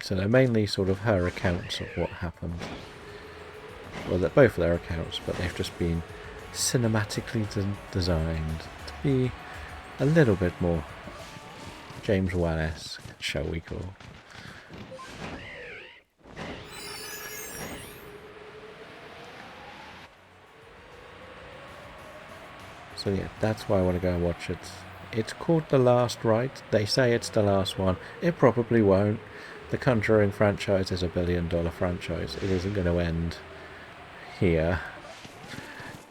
So they're mainly sort of her accounts of what happened. Well, they're both their accounts, but they've just been cinematically designed to be a little bit more James Wan-esque, shall we call. So yeah, that's why I want to go and watch it. It's called The Last Rite. They say it's the last one. It probably won't. The Conjuring franchise is $1 billion franchise. It isn't going to end here.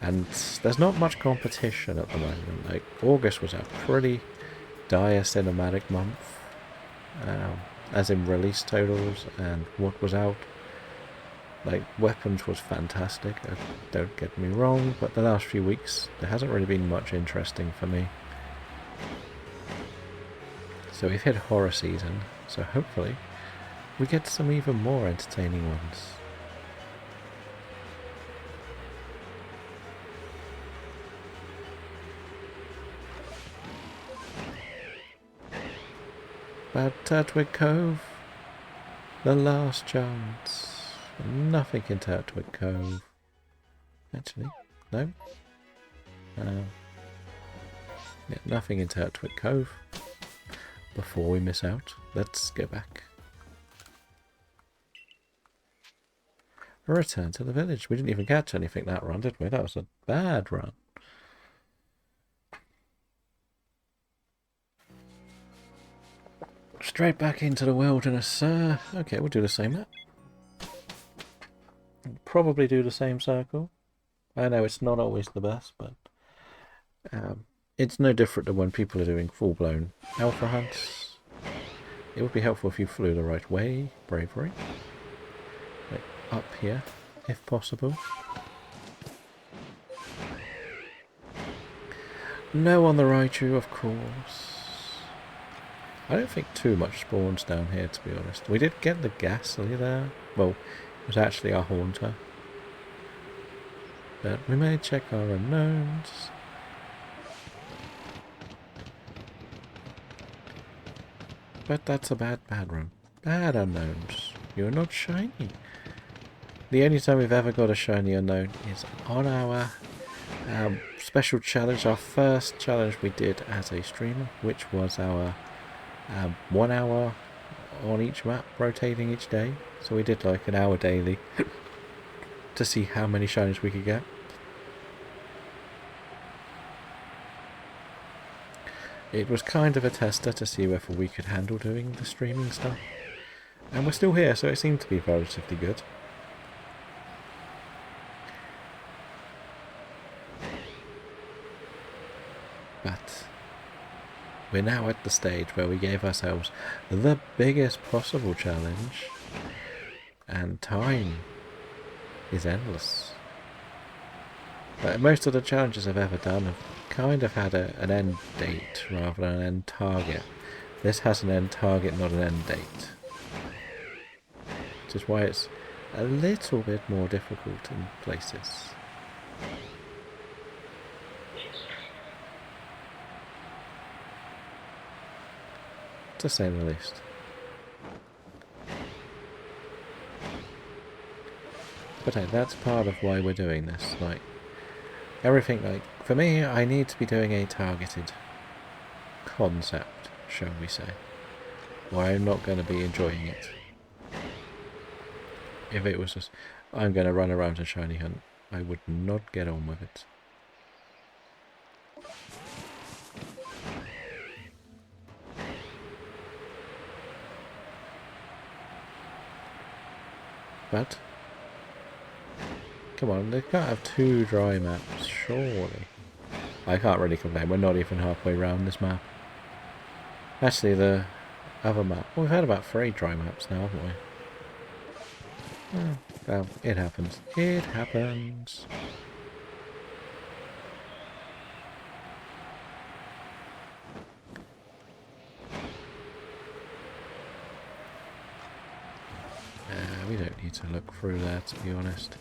And there's not much competition at the moment. Like, August was a pretty dire cinematic month. As in release totals and what was out. Like, Weapons was fantastic, don't get me wrong, but the last few weeks there hasn't really been much interesting for me. So we've hit horror season, so hopefully we get some even more entertaining ones. But Turtwig Cove, the last chance. Nothing in Turtwig Cove. Actually, no. Yeah, nothing in Turtwig Cove. Before we miss out, let's go back. Return to the village. We didn't even catch anything that run, did we? That was a bad run. Straight back into the wilderness, sir. Okay, we'll do the same map. Probably do the same circle. I know it's not always the best, but it's no different than when people are doing full-blown alpha hunts. It would be helpful if you flew the right way. Bravery. Like up here, if possible. No on the Raichu, of course. I don't think too much spawns down here, to be honest. We did get the Ghastly there. Well, it was actually our Haunter. But we may check our unknowns. But that's a bad run. Bad unknowns. You're not shiny. The only time we've ever got a shiny unknown is on our special challenge. Our first challenge we did as a streamer, which was our 1 hour on each map, rotating each day. So we did like an hour daily to see how many shinies we could get. It was kind of a tester to see whether we could handle doing the streaming stuff. And we're still here, so it seemed to be relatively good. But we're now at the stage where we gave ourselves the biggest possible challenge, and time is endless. But most of the challenges I've ever done have kind of had an end date rather than an end target. This has an end target, not an end date. Which is why it's a little bit more difficult in places. To say the least. But hey, that's part of why we're doing this. Like, everything, like, for me, I need to be doing a targeted concept, shall we say. Or I'm not going to be enjoying it. If it was just, I'm going to run around and shiny hunt, I would not get on with it. But, come on, they can't have 2 dry maps, surely. I can't really complain, we're not even halfway around this map. Actually, the other map, well, we've had about 3 dry maps now, haven't we? Oh, well, it happens. It happens. We don't need to look through there, to be honest.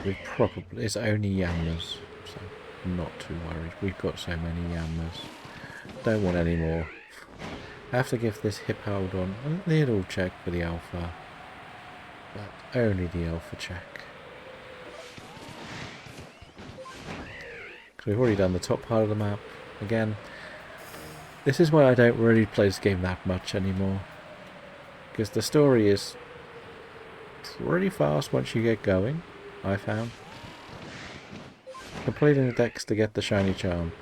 It's only Yammers, so I'm not too worried. We've got so many Yammers. Don't want any more. I have to give this hip hold on a little check for the alpha. But only the alpha check. Because we've already done the top part of the map. Again, this is why I don't really play this game that much anymore. Because the story is pretty fast once you get going, I found. Completing the decks to get the shiny charm.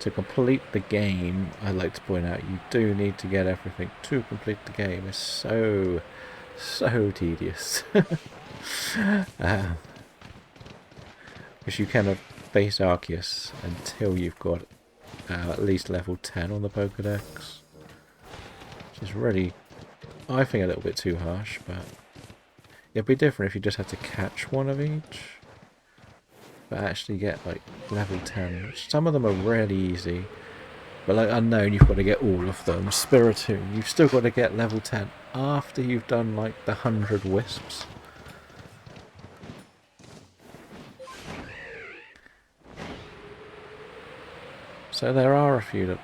To complete the game, I'd like to point out, you do need to get everything to complete the game. It's so tedious. Because you cannot face Arceus until you've got at least level 10 on the Pokedex. Which is really, I think, a little bit too harsh, but it'd be different if you just had to catch one of each. But actually get like level 10, which some of them are really easy. But like Unknown, you've got to get all of them. Spiritomb, you've still got to get level 10 after you've done like the 100 Wisps. So there are a few that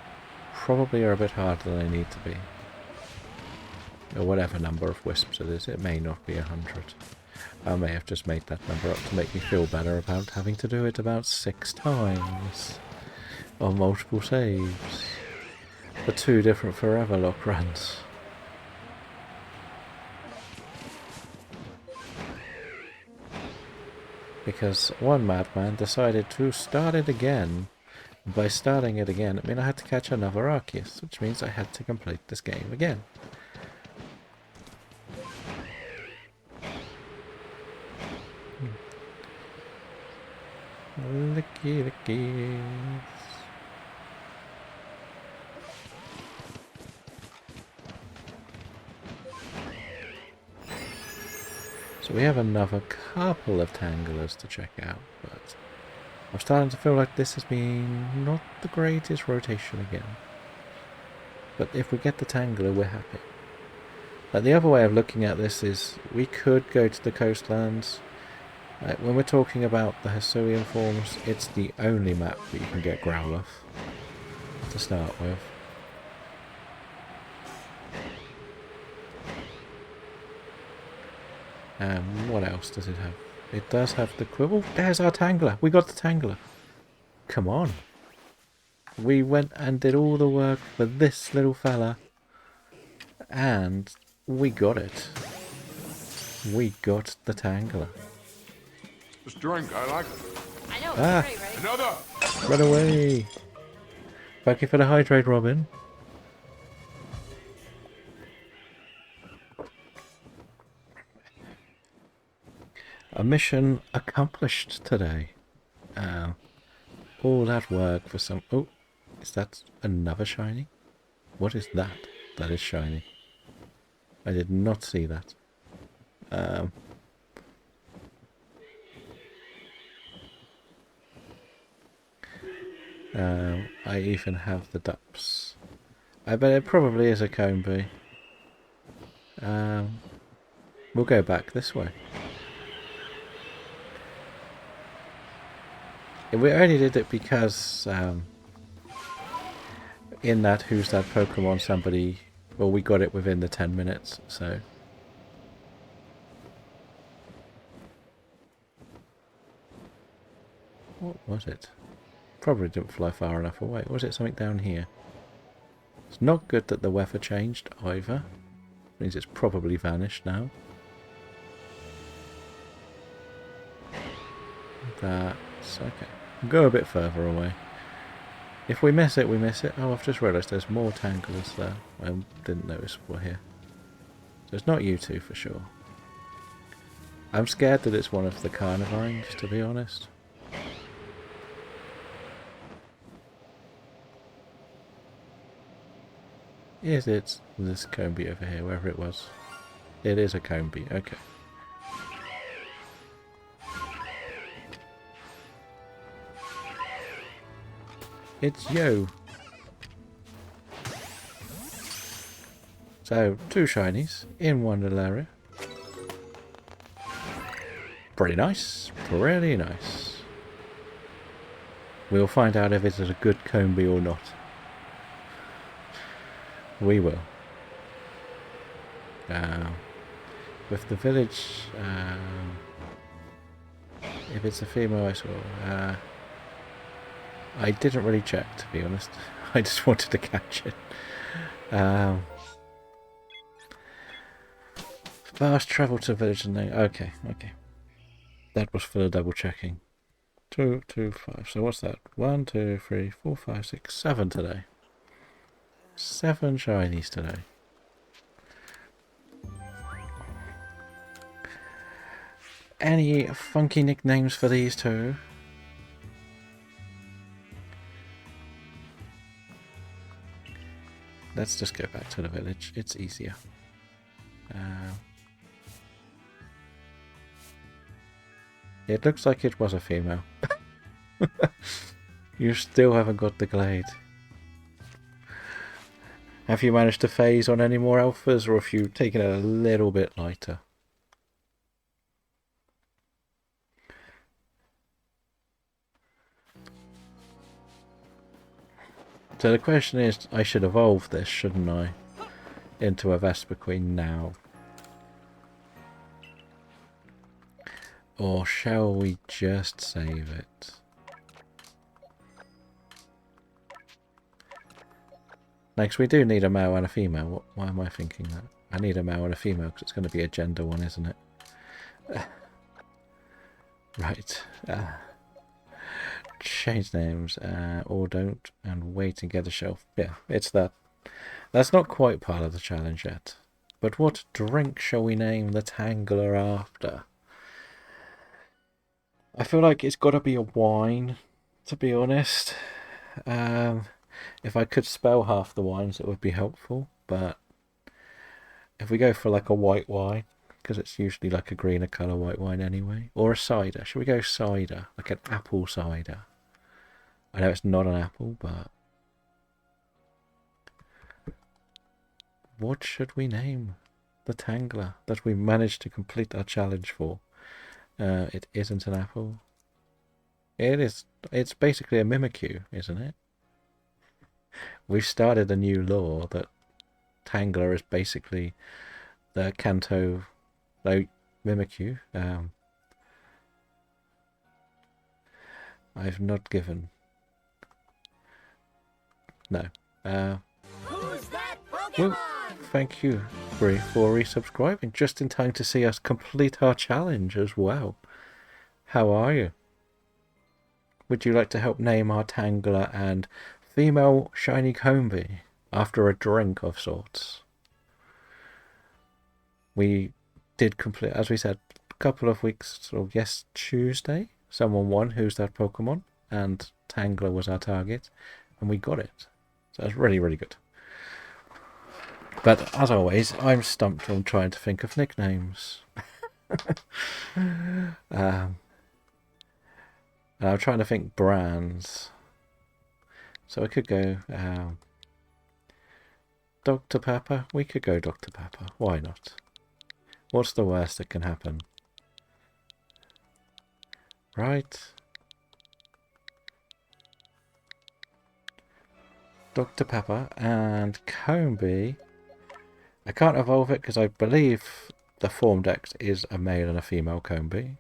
probably are a bit harder than they need to be. Or whatever number of Wisps it is, it may not be 100. I may have just made that number up to make me feel better about having to do it about 6 times. On multiple saves. For 2 different Forever Lock runs. Because one madman decided to start it again. By starting it again, it meant I had to catch another Arceus, which means I had to complete this game again. Licky lickies. So we have another couple of Tangelas to check out, but I'm starting to feel like this has been not the greatest rotation again. But if we get the Tangela, we're happy. Like the other way of looking at this is we could go to the coastlands. When we're talking about the Hisuian forms, it's the only map that you can get Growlithe to start with. What else does it have? It does have the Quibble. There's our Tangela. We got the Tangela. Come on. We went and did all the work for this little fella. And we got it. We got the Tangela. This drink, I like it. I know, it's great, right? Another! Run away! Thank you for the hydrate, Robin. A mission accomplished today. All that work for some... Oh, is that another shiny? What is that? That is shiny. I did not see that. I even have the dups. I bet it probably is a Combi. We'll go back this way. We only did it because in that Who's That Pokemon somebody... Well, we got it within the 10 minutes, so... What was it? Probably didn't fly far enough away. Was it something down here? It's not good that the weather changed either. Means it's probably vanished now. That's okay. We'll go a bit further away. If we miss it, we miss it. Oh, I've just realised there's more Tangelas there. I didn't notice we're here. So it's not you two for sure. I'm scared that it's one of the Carnivines, to be honest. Is it this Combi over here, wherever it was? It is a Combi, okay. It's you! So, 2 shinies in one little area. Pretty nice, pretty nice. We'll find out if it's a good Combi or not. We will. With the village, if it's a female, I saw. I didn't really check, to be honest. I just wanted to catch it. Fast travel to village and then... Okay. That was for the double checking. 2, 2, 5. So what's that? 1, 2, 3, 4, 5, 6, 7 today. 7 shinies today. Any funky nicknames for these two? Let's just go back to the village. It's easier. It looks like it was a female. You still haven't got the glade. Have you managed to phase on any more alphas, or have you taken it a little bit lighter? So the question is, I should evolve this, shouldn't I? Into a Vesper Queen now. Or shall we just save it? Next, we do need a male and a female. Why am I thinking that? I need a male and a female because it's going to be a gender one, isn't it? Right. Change names, or don't, and wait and get a shelf. Yeah, it's that. That's not quite part of the challenge yet. But what drink shall we name the Tangela after? I feel like it's got to be a wine, to be honest. If I could spell half the wines, it would be helpful. But if we go for like a white wine, because it's usually like a greener colour white wine anyway, or a cider. Should we go cider? Like an apple cider. I know it's not an apple, but what should we name the Tangler that we managed to complete our challenge for? It isn't an apple. It is. It's basically a Mimikyu, isn't it? We've started a new law that Tangler is basically the Kanto Mimikyu. I've not given. No. Who's that Pokemon? Well, thank you, Bree, for resubscribing just in time to see us complete our challenge as well. How are you? Would you like to help name our Tangler and female shiny Combi after a drink of sorts? We did complete, as we said, a couple of weeks, or yes, Tuesday, someone won Who's That Pokemon, and Tangler was our target, and we got it. So that's really, really good. But as always, I'm stumped on trying to think of nicknames. I'm trying to think brands. So I could go Dr. Pepper. We could go Dr. Pepper. Why not? What's the worst that can happen? Right. Dr. Pepper and Combi. I can't evolve it because I believe the form dex is a male and a female Combi.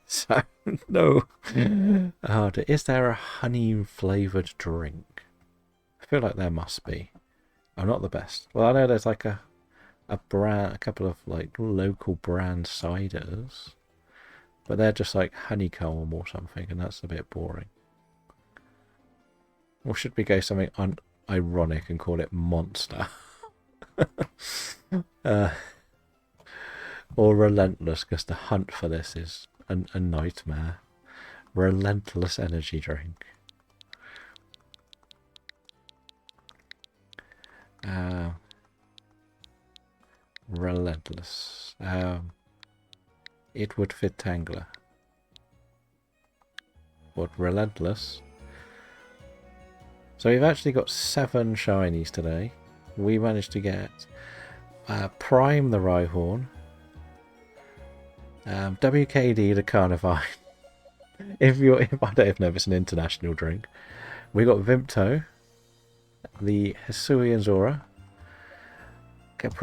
So, no. Is there a honey flavoured drink? I feel like there must be. I'm not the best. Well, I know there's like a couple of like local brand ciders, but they're just like honeycomb or something, and that's a bit boring. Or should we go something ironic and call it Monster? Or Relentless, because the hunt for this is a nightmare. Relentless energy drink. Relentless. It would fit Tangler. What, Relentless? So we've actually got 7 shinies today. We managed to get Prime the Rhyhorn, WKD the Carnivine. I don't even know if it's an international drink. We got Vimto, the Hisuian Zora, Caprice